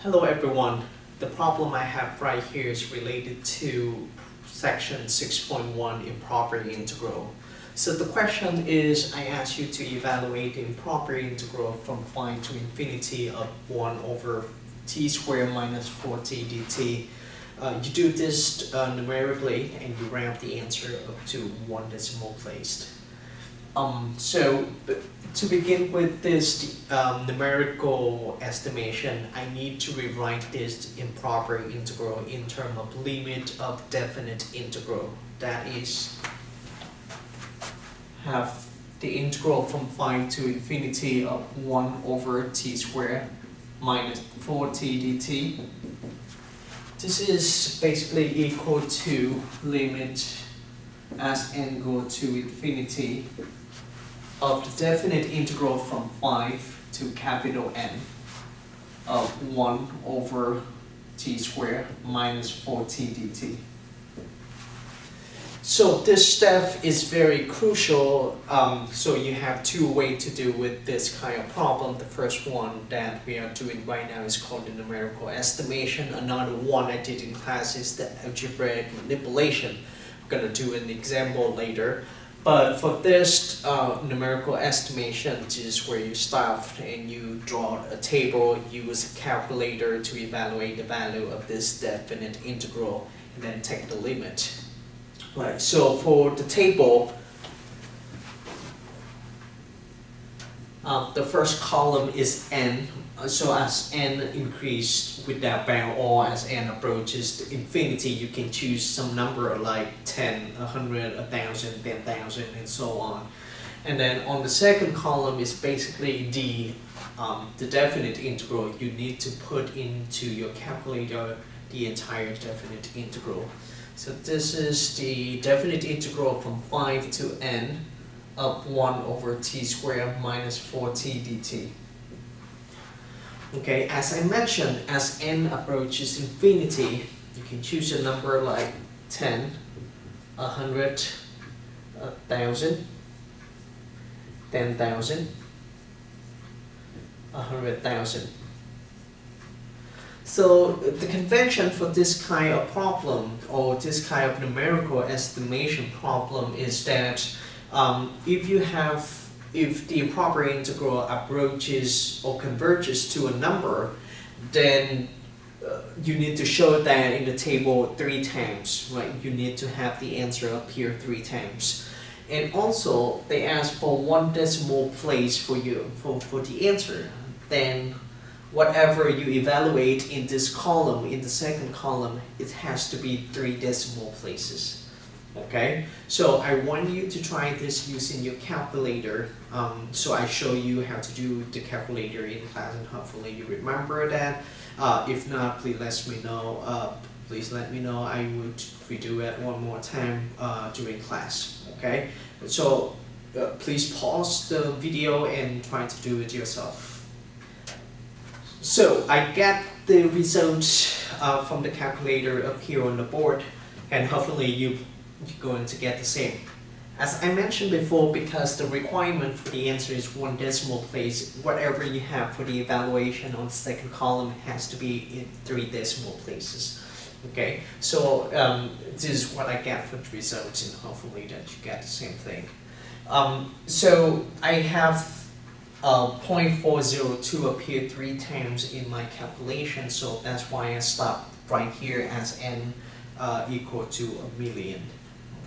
Hello everyone. The problem I have right here is related to section 6.1 improper integral. So the question is, I ask you to evaluate the improper integral from phi to infinity of 1 over t squared minus 4t dt. You do this numerically and you round the answer up to 1 decimal place. To begin with this numerical estimation, I need to rewrite this improper integral in terms of limit of definite integral. That is, have the integral from phi to infinity of 1 over t squared minus 4t dt. This is basically equal to limit as n go to infinity of the definite integral from 5 to capital N of 1 over t squared minus 4t dt. So this step is very crucial. So you have two ways to deal with this kind of problem. The first one that we are doing right now is called the numerical estimation. Another one I did in class is the algebraic manipulation. I'm going to do an example later. But for this numerical estimation, this is where you start and you draw a table, use a calculator to evaluate the value of this definite integral, and then take the limit. Right, so for the table, the first column is n. So as n increases with that bound, or as n approaches infinity, you can choose some number like 10, 100, 1,000, 10,000, and so on. And then on the second column is basically the definite integral. You need to put into your calculator the entire definite integral. So this is the definite integral from 5 to n of 1 over t squared minus 4t dt. Okay, as I mentioned, as n approaches infinity, you can choose a number like 10, 100, 1,000, 10,000, 100,000. So the convention for this kind of problem, or this kind of numerical estimation problem, is that if the improper integral approaches or converges to a number, then you need to show that in the table 3 times, right? You need to have the answer appear 3 times. And also, they ask for 1 decimal place for the answer. Then whatever you evaluate in this column, in the second column, it has to be 3 decimal places. Okay, so I want you to try this using your calculator. So I show you how to do the calculator in class, and hopefully you remember that. If not, please let me know. I would redo it one more time during class. Okay, so please pause the video and try to do it yourself. So I get the result from the calculator up here on the board, and hopefully you're going to get the same. As I mentioned before, because the requirement for the answer is 1 decimal place, whatever you have for the evaluation on the second column has to be in 3 decimal places. Okay, so this is what I get for the results, and hopefully that you get the same thing. So I have 0.402 appear 3 times in my calculation, so that's why I stopped right here as n equal to 1,000,000.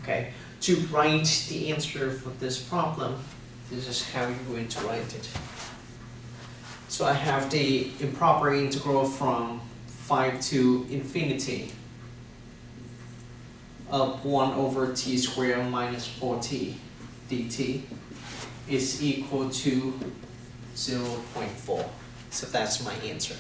Okay, to write the answer for this problem, this is how you're going to write it. So I have the improper integral from 5 to infinity of 1 over t squared minus 4t dt is equal to 0.4. So that's my answer.